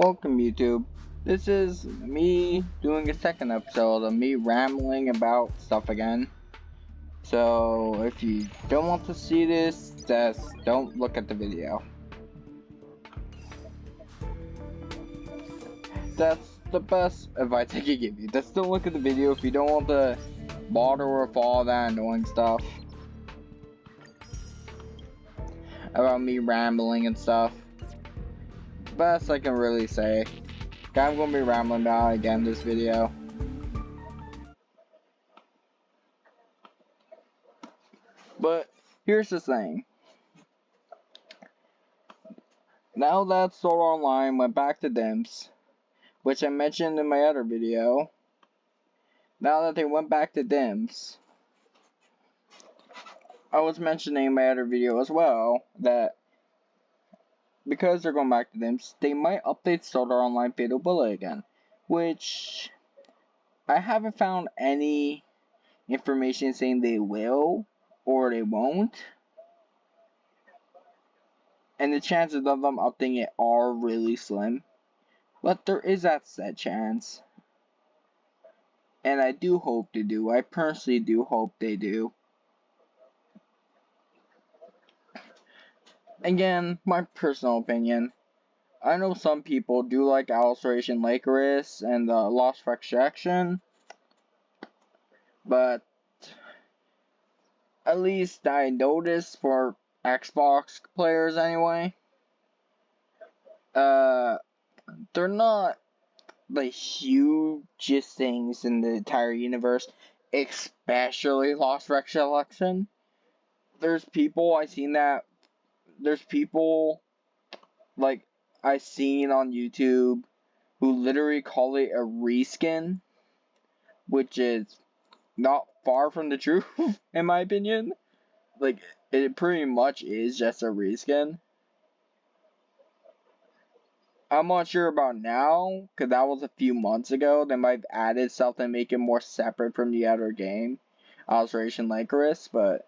Welcome YouTube. This is me doing a second episode of me rambling about stuff again. So if you don't want to see this, just don't look at the video. That's the best advice I can give you. Just don't look at the video if you don't want to bother with all that annoying stuff about me rambling and stuff. Best I can really say. I'm gonna be rambling about again this video. But here's the thing. Now that Sword Online went back to dimps, which I mentioned in my other video, now that they went back to dimps, I was mentioning in my other video as well that because they're going back to dimps, they might update Sword Art Online Fatal Bullet again, which I haven't found any information saying they will or they won't. And the chances of them updating it are really slim. But there is that said chance. And I do hope they do. I personally do hope they do. Again, my personal opinion. I know some people do like Alliteration Licorice and the Lost Fraction. But at least I noticed for Xbox players anyway. They're not the hugest things in the entire universe, especially Lost Recollection. There's people there's people like I seen on YouTube who literally call it a reskin, which is not far from the truth in my opinion. Like it pretty much is just a reskin. I'm not sure about now, because that was a few months ago. They might have added stuff to make it more separate from the other game, Alliteration Licorice, but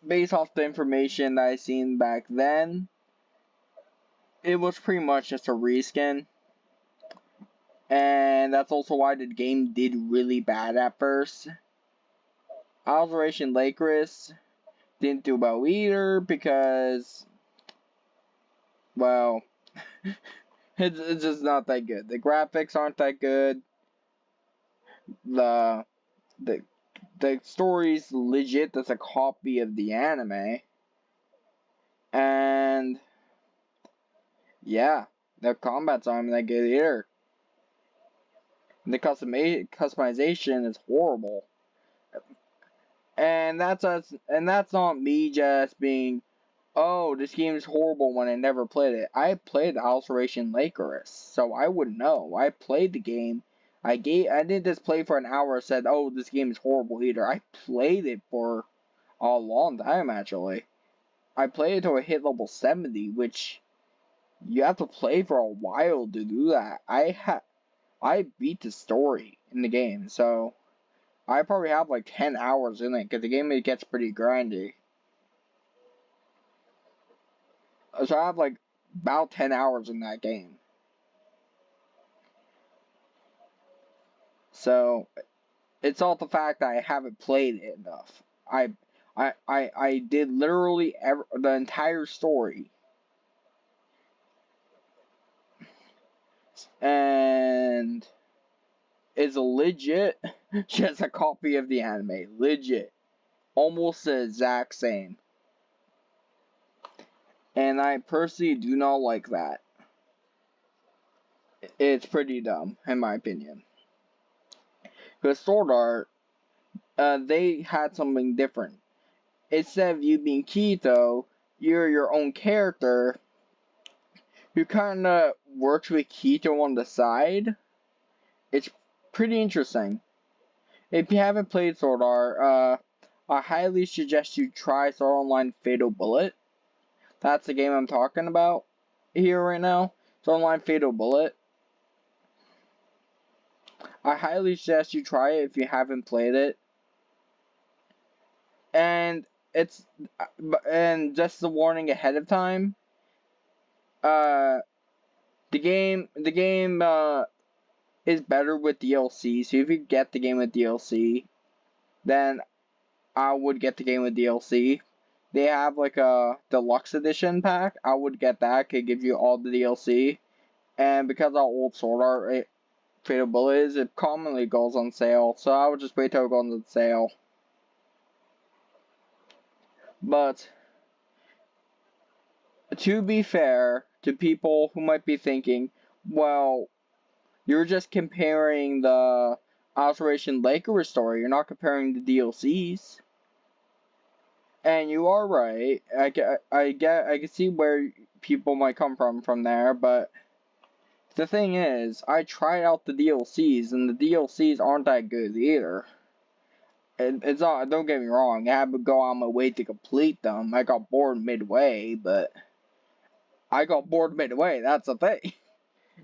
based off the information that I seen back then, it was pretty much just a reskin. And that's also why the game did really bad at first. Alliteration Licorice didn't do well either because, well, it's just not that good. The graphics aren't that good. The story's legit as a copy of the anime. And yeah, the combat's aren't that good either. The customization is horrible. And that's not me just being, oh, this game is horrible when I never played it. I played Alliteration Licorice, so I would know. I played the game. I didn't just play for an hour and said, oh, this game is horrible either. I played it for a long time, actually. I played it until I hit level 70, which you have to play for a while to do that. I beat the story in the game, so I probably have like 10 hours in it, because the game gets pretty grindy. So I have like about 10 hours in that game. So it's all the fact that I haven't played it enough. I did literally the entire story. And it's legit just a copy of the anime. Legit. Almost the exact same. And I personally do not like that. It's pretty dumb, in my opinion. Because Sword Art, they had something different. Instead of you being Kito, you're your own character who kind of works with Kito on the side. It's pretty interesting. If you haven't played Sword Art, I highly suggest you try Sword Art Online Fatal Bullet. That's the game I'm talking about here right now. Sword Art Online Fatal Bullet. I highly suggest you try it if you haven't played it. And just a warning ahead of time, uh, the game is better with DLC. So if you get the game with DLC, then I would get the game with DLC. They have like a deluxe edition pack. I would get that. It gives you all the DLC. And because how old Sword Art Fatal Bullet is, it commonly goes on sale. So I would just wait till it goes on sale. But to be fair to people who might be thinking, well, you're just comparing the Operation Lakers story. You're not comparing the DLCs. And you are right. I can see where people might come from there, but the thing is, I tried out the DLCs, and the DLCs aren't that good either. It's not. Don't get me wrong. I had to go on my way to complete them. I got bored midway, but I got bored midway. That's the thing.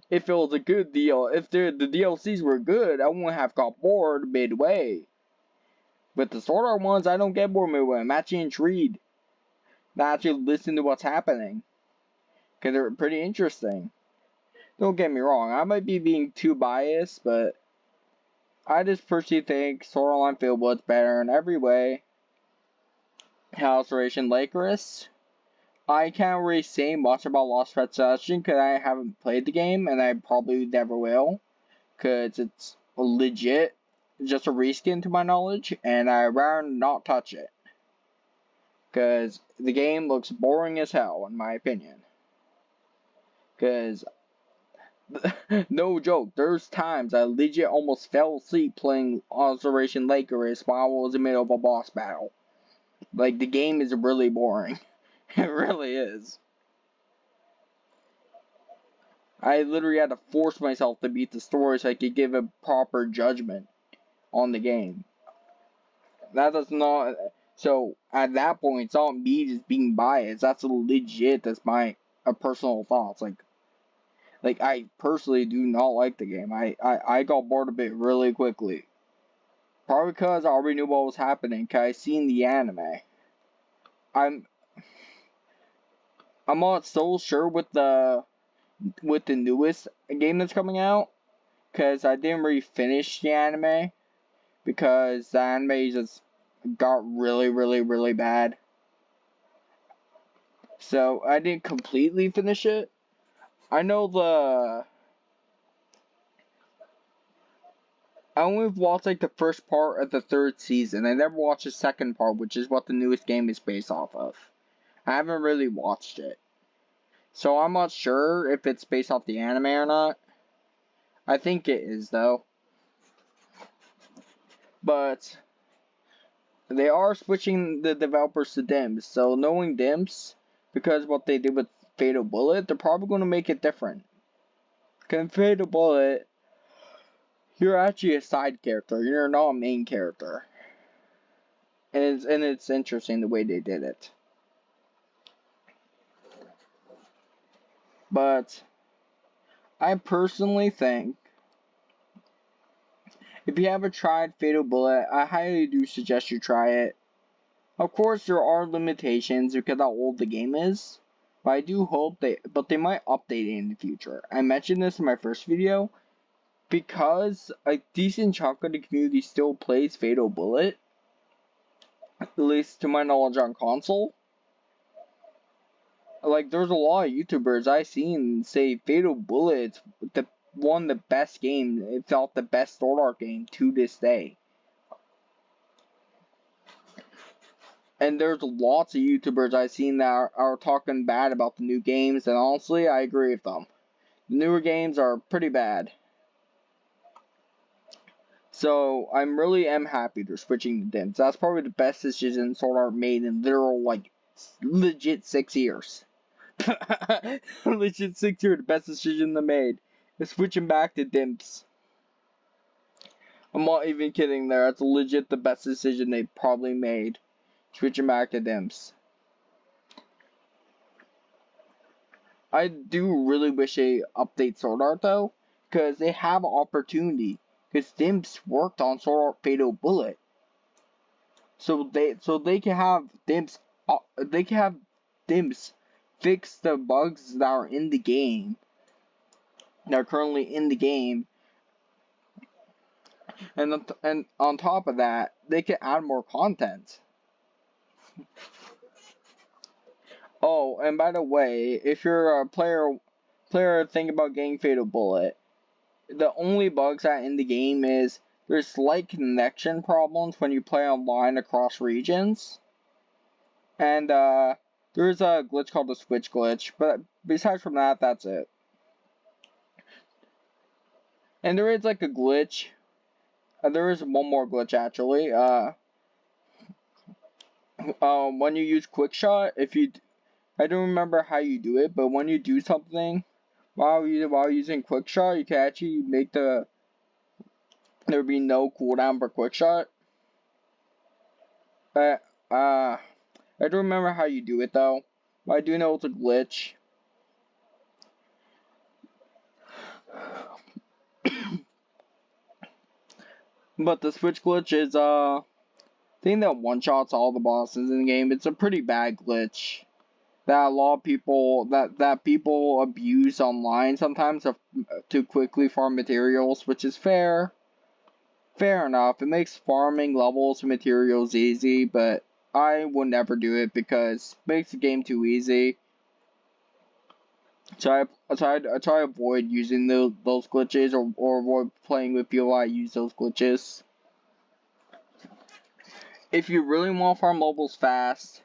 If it was a good deal, if the DLCs were good, I wouldn't have got bored midway. With the Sword Art ones, I don't get bored midway. I'm actually intrigued. I actually listen to what's happening. Because they're pretty interesting. Don't get me wrong, I might be being too biased, but I just personally think Sword Art Online Fatal Bullet's better in every way. Operation Lakers. I can't really say much about Lost Federation because I haven't played the game, and I probably never will. Because it's legit just a reskin to my knowledge, and I'd rather not touch it. Because the game looks boring as hell, in my opinion. Because, no joke, there's times I legit almost fell asleep playing Operation Lakers while I was in the middle of a boss battle. Like, the game is really boring. It really is. I literally had to force myself to beat the story so I could give a proper judgment on the game. That does not. So at that point, it's not me just being biased. That's legit. That's my personal thoughts. Like I personally do not like the game. I got bored of it really quickly. Probably because I already knew what was happening. Cause I seen the anime. I'm not so sure with the newest game that's coming out. Cause I didn't really finish the anime. Because the anime just got really bad. So I didn't completely finish it. I only watched like the first part of the third season. I never watched the second part, which is what the newest game is based off of. I haven't really watched it. So I'm not sure if it's based off the anime or not. I think it is though. But they are switching the developers to dimps. So knowing dimps, because what they did with Fatal Bullet, they're probably going to make it different. Because Fatal Bullet, you're actually a side character. You're not a main character. And it's interesting the way they did it. But I personally think if you haven't tried Fatal Bullet, I highly do suggest you try it. Of course, there are limitations because how old the game is, but I do hope they might update it in the future. I mentioned this in my first video because a decent chunk of the community still plays Fatal Bullet, at least to my knowledge on console. Like, there's a lot of YouTubers I've seen say Fatal Bullet's one of the best games, if not the best Sword Art game to this day. And there's lots of YouTubers I've seen that are talking bad about the new games, and honestly, I agree with them. The newer games are pretty bad. So, I really am happy they're switching to dimps. That's probably the best decision Sword Art made in literal, like, legit 6 years. Legit 6 years, the best decision they made is switching back to dimps. I'm not even kidding there. That's legit the best decision they probably made. Switching back to dimps. I do really wish they update Sword Art though, because they have an opportunity. Because dimps worked on Sword Art Fatal Bullet, so they can have dimps. They can have dimps fix the bugs that are in the game, that are currently in the game, and on top of that, they can add more content. Oh, and by the way, if you're a player thinking about getting Fatal Bullet, the only bugs that in the game is there's slight connection problems when you play online across regions, and there's a glitch called the switch glitch. But besides from that, that's it. And there is like a glitch. There is one more glitch actually. When you use quick shot, I don't remember how you do it, but when you do something while using quick shot, you can actually make there be no cooldown for quick shot. I don't remember how you do it though, but I do know it's a glitch. But the switch glitch is thing that one shots all the bosses in the game. It's a pretty bad glitch that a lot of people that people abuse online sometimes to quickly farm materials, which is fair enough. It makes farming levels and materials easy, but I would never do it because it makes the game too easy. So I try to avoid using those glitches, or avoid playing with people that use those glitches. If you really want to farm levels fast,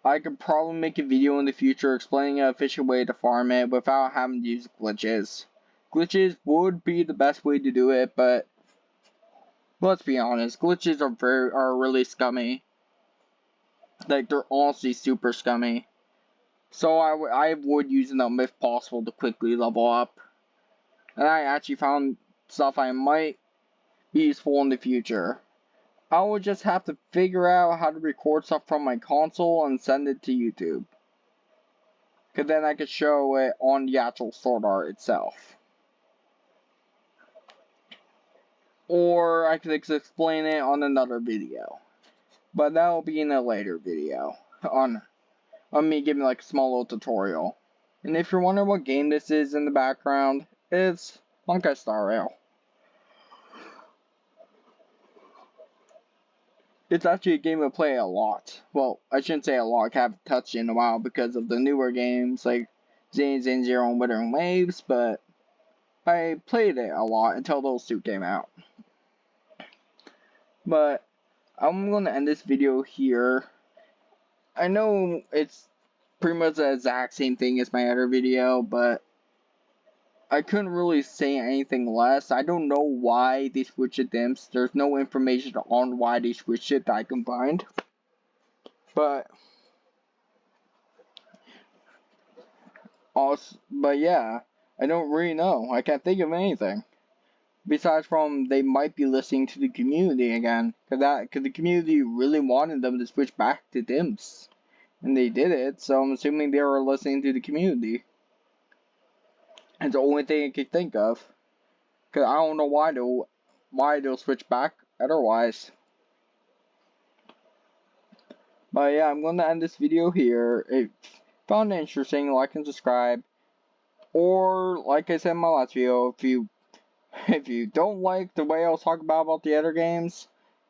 I could probably make a video in the future explaining an efficient way to farm it without having to use glitches. Glitches would be the best way to do it, but let's be honest, glitches are really scummy. Like, they're honestly super scummy. So I avoid using them if possible to quickly level up. And I actually found stuff I might be useful in the future. I would just have to figure out how to record stuff from my console and send it to YouTube. Cause then I could show it on the actual sword art itself. Or I could explain it on another video. But that will be in a later video. On me giving like a small little tutorial. And if you're wondering what game this is in the background, it's Honkai Star Rail. It's actually a game I play a lot. Well, I shouldn't say a lot, I haven't touched it in a while because of the newer games like Zane Zero and Wuthering Waves, but I played it a lot until those two came out. But I'm going to end this video here. I know it's pretty much the exact same thing as my other video, but I couldn't really say anything less. I don't know why they switched the dimps. There's no information on why they switched it that I can find. But yeah, I don't really know. I can't think of anything. Besides from they might be listening to the community again. Cause the community really wanted them to switch back to dimps. And they did it, so I'm assuming they were listening to the community. It's the only thing I could think of. Cause I don't know why they'll switch back otherwise. But yeah, I'm gonna end this video here. If you found it interesting, like and subscribe. Or like I said in my last video, if you don't like the way I was talking about the other games,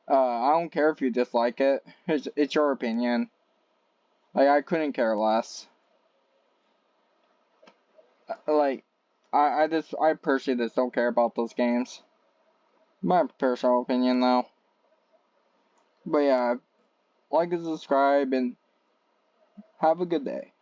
I don't care if you dislike it. It's your opinion. Like, I couldn't care less. Like, I personally just don't care about those games. My personal opinion, though. But yeah, like and subscribe, and have a good day.